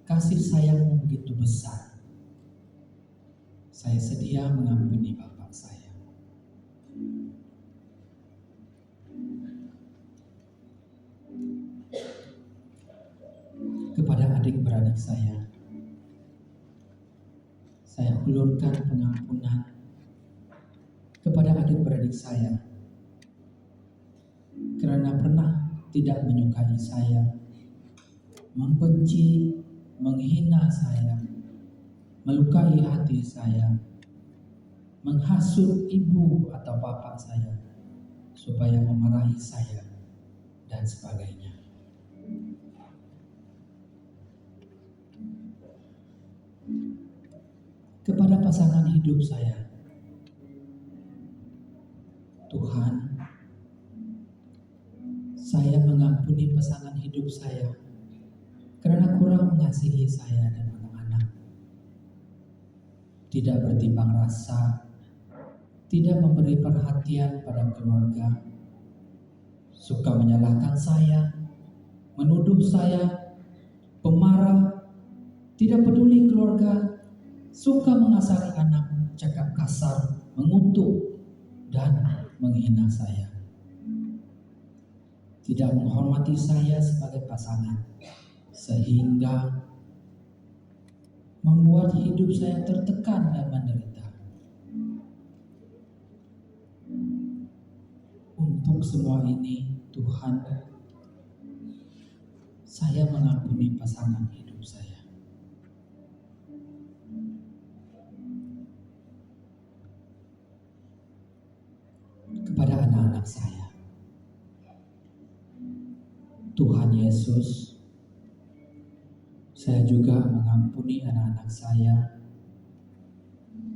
kasih sayang-Mu begitu besar. Saya sedia mengampuni Bapak saya. Kepada adik-beradik saya ulurkan pengampunan. Kepada adik-beradik saya, karena pernah tidak menyukai saya, membenci, menghina saya, melukai hati saya, menghasut ibu atau bapak saya, supaya memarahi saya, dan sebagainya. Kepada pasangan hidup saya, Tuhan, saya mengampuni pasangan hidup saya karena kurang mengasihi saya dan anak-anak. Tidak bertimbang rasa, tidak memberi perhatian pada keluarga, suka menyalahkan saya, menuduh saya, pemarah, tidak peduli keluarga, suka mengasari anak, cakap kasar, mengutuk, dan menghina saya. Tidak menghormati saya sebagai pasangan, sehingga membuat hidup saya tertekan dan menderita. Untuk semua ini, Tuhan, saya mengampuni pasangan hidup saya. Kepada anak-anak saya, Tuhan Yesus, saya juga mengampuni anak-anak saya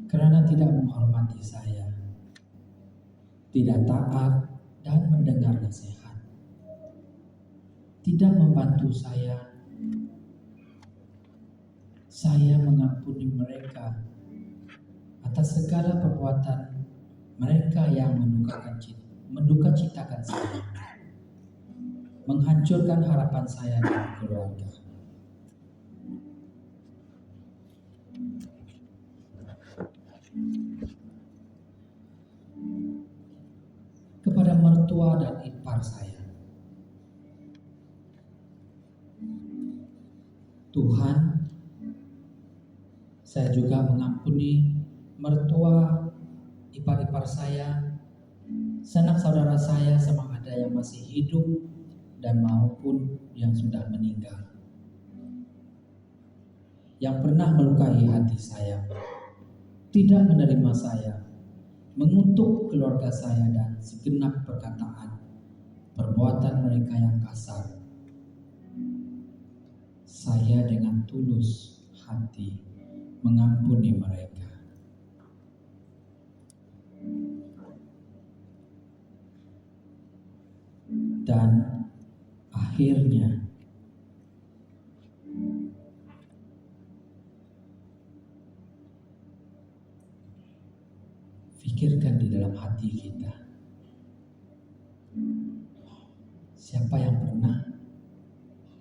karena tidak menghormati saya, tidak taat dan mendengar nasihat, tidak membantu saya. Saya mengampuni mereka atas segala perbuatan mereka yang menduka citakan saya, menghancurkan harapan saya dan keluarga. Kepada mertua dan ipar saya, Tuhan, saya juga mengampuni mertua, ipar-ipar saya, sanak saudara saya sama ada yang masih hidup dan maupun yang sudah meninggal, yang pernah melukai hati saya, tidak menerima saya, mengutuk keluarga saya dan segenap perkataan, perbuatan mereka yang kasar. Saya dengan tulus hati mengampuni mereka. Dan akhirnya pikirkan di dalam hati kita, siapa yang pernah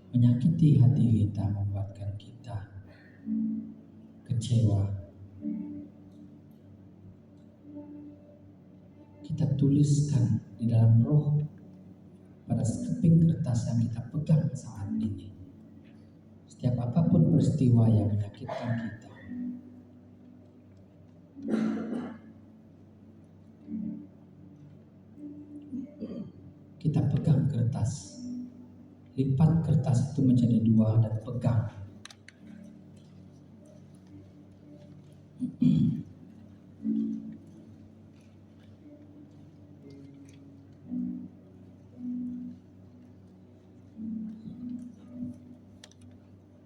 menyakiti hati kita, membuatkan kita kecewa. Kita tuliskan di dalam roh pada sekeping kertas yang kita pegang saat ini. Setiap apapun peristiwa yang menyakitkan kita, kita pegang kertas, lipat kertas itu menjadi dua dan pegang.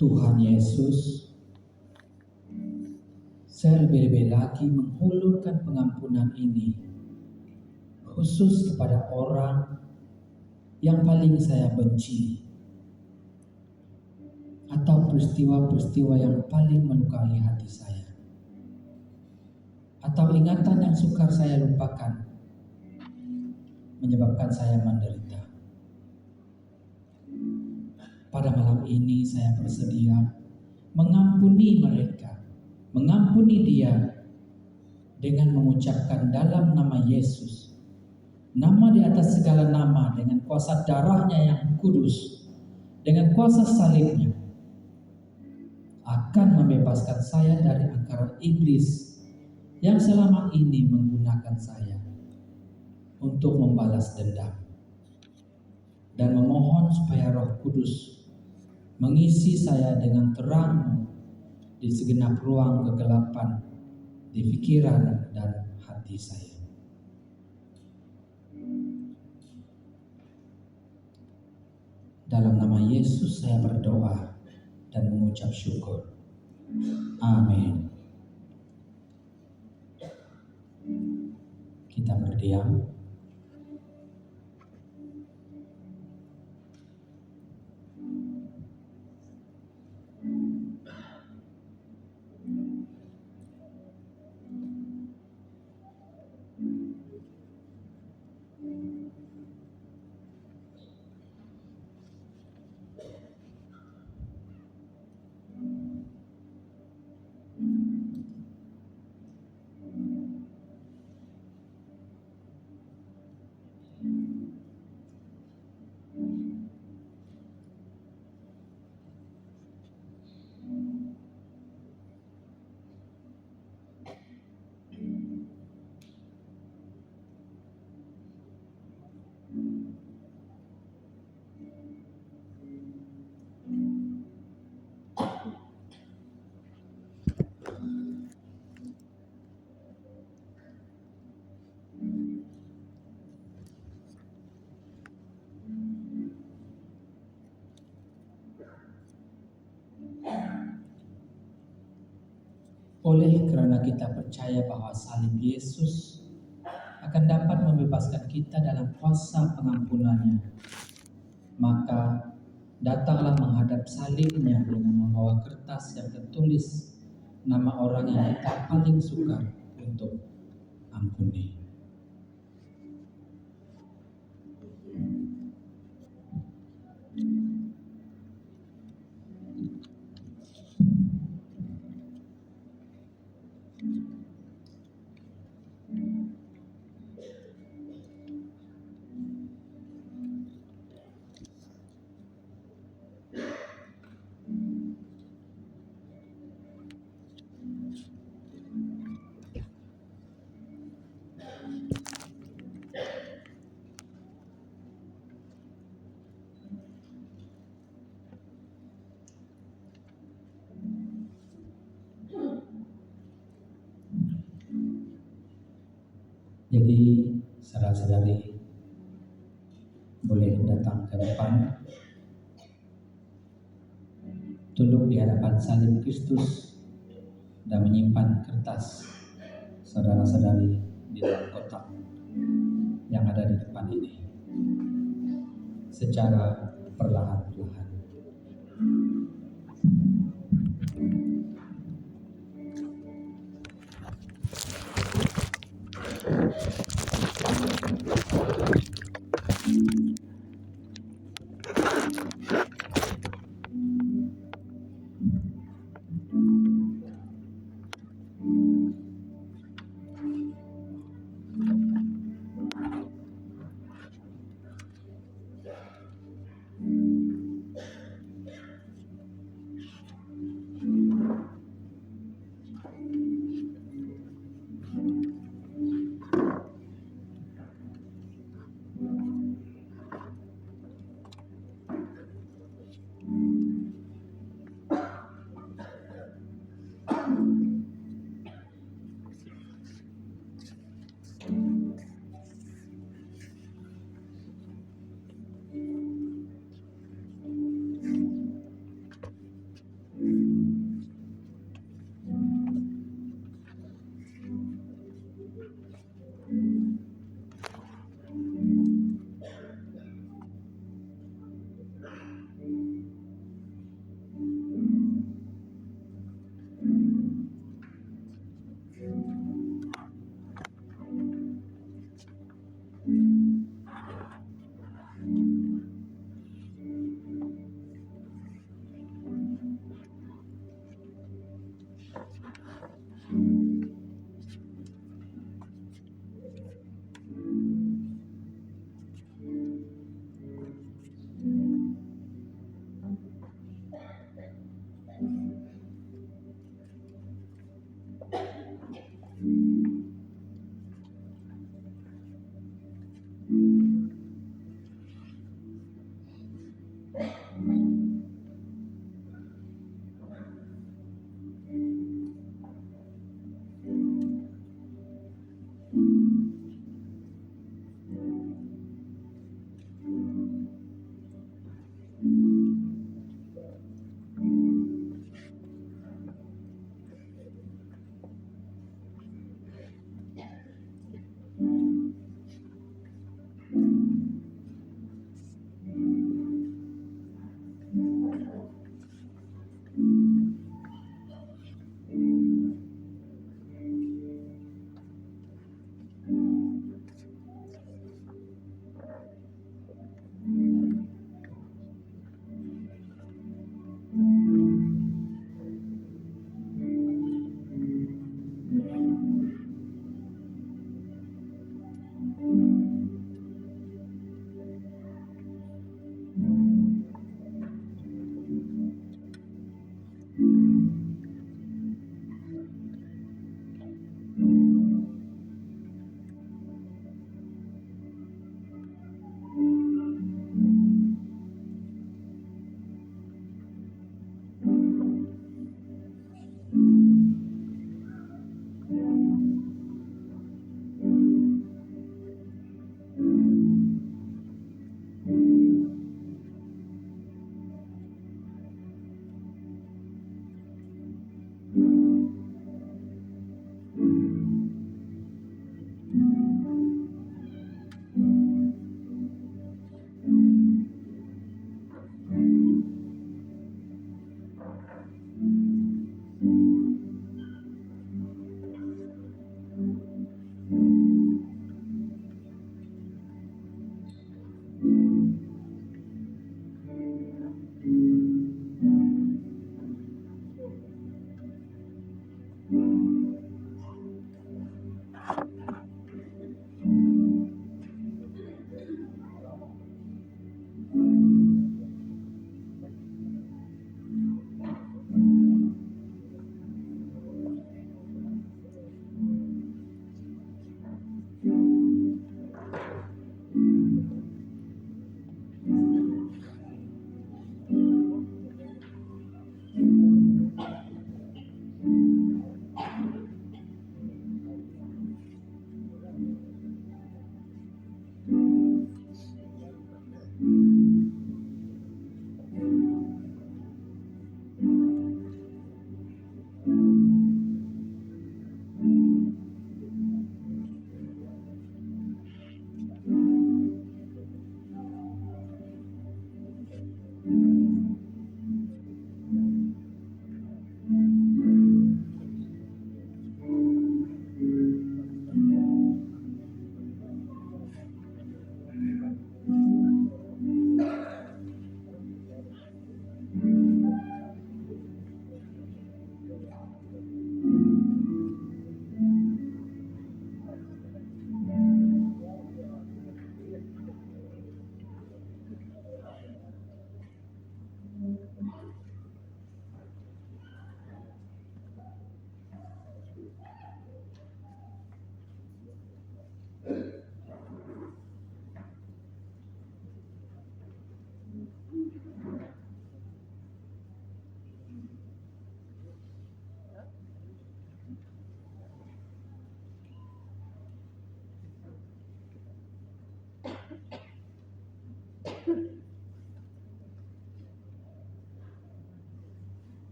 Tuhan Yesus, saya lebih-lebih lagi menghulurkan pengampunan ini khusus kepada orang yang paling saya benci atau peristiwa-peristiwa yang paling melukai hati saya atau ingatan yang sukar saya lupakan menyebabkan saya menderita. Pada malam ini saya bersedia mengampuni mereka, mengampuni dia dengan mengucapkan dalam nama Yesus, nama di atas segala nama, dengan kuasa darahnya yang kudus, dengan kuasa salibnya, akan membebaskan saya dari angkaran iblis yang selama ini menggunakan saya untuk membalas dendam, dan memohon supaya Roh Kudus mengisi saya dengan terang di segenap ruang kegelapan di pikiran dan hati saya. Dalam nama Yesus saya berdoa dan mengucap syukur. Amin. Kita berdiam. Oleh karena kita percaya bahwa salib Yesus akan dapat membebaskan kita dalam kuasa pengampunannya, maka datanglah menghadap salibnya dengan membawa kertas yang tertulis nama orang yang kita paling suka untuk ampuni. Jadi saudara-saudari boleh datang ke depan, tunduk di hadapan salib Kristus dan menyimpan kertas saudara-saudari di dalam kotak yang ada di depan ini secara perlahan-lahan.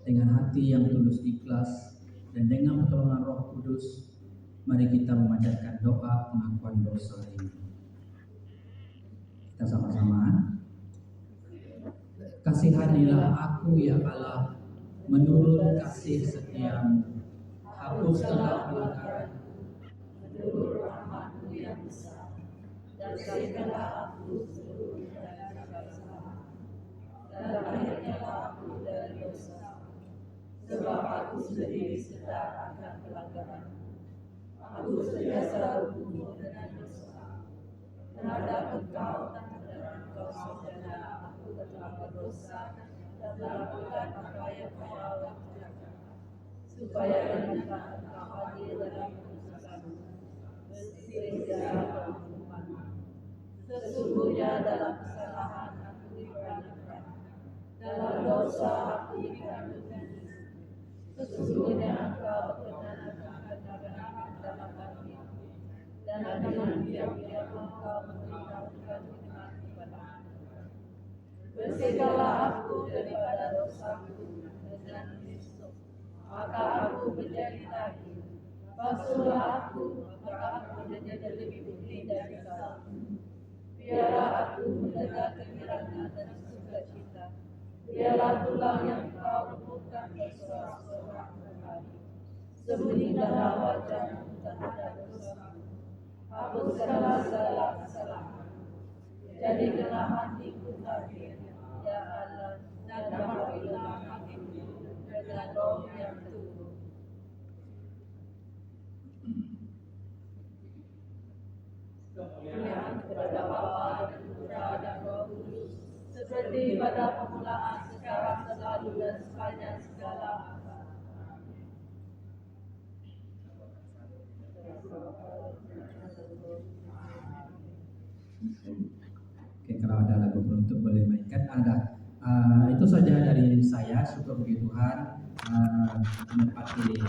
Dengan hati yang tulus ikhlas dan dengan pertolongan Roh Kudus, mari kita memanjatkan doa pengakuan dosa ini. Kita sama-sama. Kasihanilah aku ya Allah, menurut kasih setiamu, hapus segala pelanggaran, menurut rahmat-Mu yang besar, dan berikanlah aku seluruh dari kesalahan, dan lahirkanlah aku dari dosa, sebab aku sendiri sedar akan pelanggaran. Aku sentiasa bergumul dengan dosa. Terhadap Engkau dan terhadap Engkau saudara, aku telah berdosa dan melakukan apa yang Kau lakukan, supaya dengan Engkau hadir dalam keputusan-Mu, bersihlah hukuman. Sesungguhnya dalam kesalahan aku diperdagangkan, dalam dosa aku dikandungkan. Sesungguhnya Engkau berkenan akan kedatangan dalam hati, dan dengan diam-diam Engkau memberitahukan firman kepada aku. Bersihkanlah aku daripada dosaku dengan hisop, maka aku menjadi lagi. Basuhlah aku, maka aku menjadi lebih putih dari salju. dengan gembiranya dan sukacita. Biarlah tulang yang kau lembutkan bersorak-sorak kembali. Sembunyikanlah wajahmu terhadap dosaku. Hapuskanlah segala kesalahan. Jadikanlah hatiku tabir, ya Allah, dan penuhilah hatiku dengan roh yang teguh. Kemuliaan kepada Bapa dan Putra dan Roh Kudus, seperti pada permulaan, sekarang, selalu, dan sepanjang segala abad. Oke, kalau ada lagu penutup boleh mainkan. Ada. Itu saja dari saya. Syukur bagi Tuhan. Menepati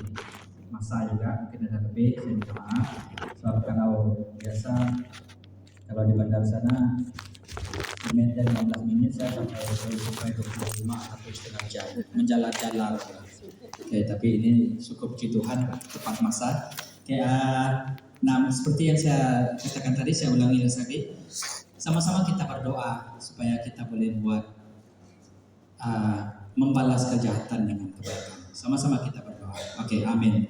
masa juga, mungkin ada lebih. Saya minta maaf. Sebab kalau biasa kalau di bandar sana menit 15 menit saya sampai 25 atau setengah jam menjalan-jalan. Oke, tapi ini cukup puji Tuhan tepat masa. Oke, nah seperti yang saya katakan tadi, saya ulangi lagi. Sama-sama kita berdoa supaya kita boleh buat membalas kejahatan dengan kebaikan. Sama-sama kita berdoa. Oke, amin.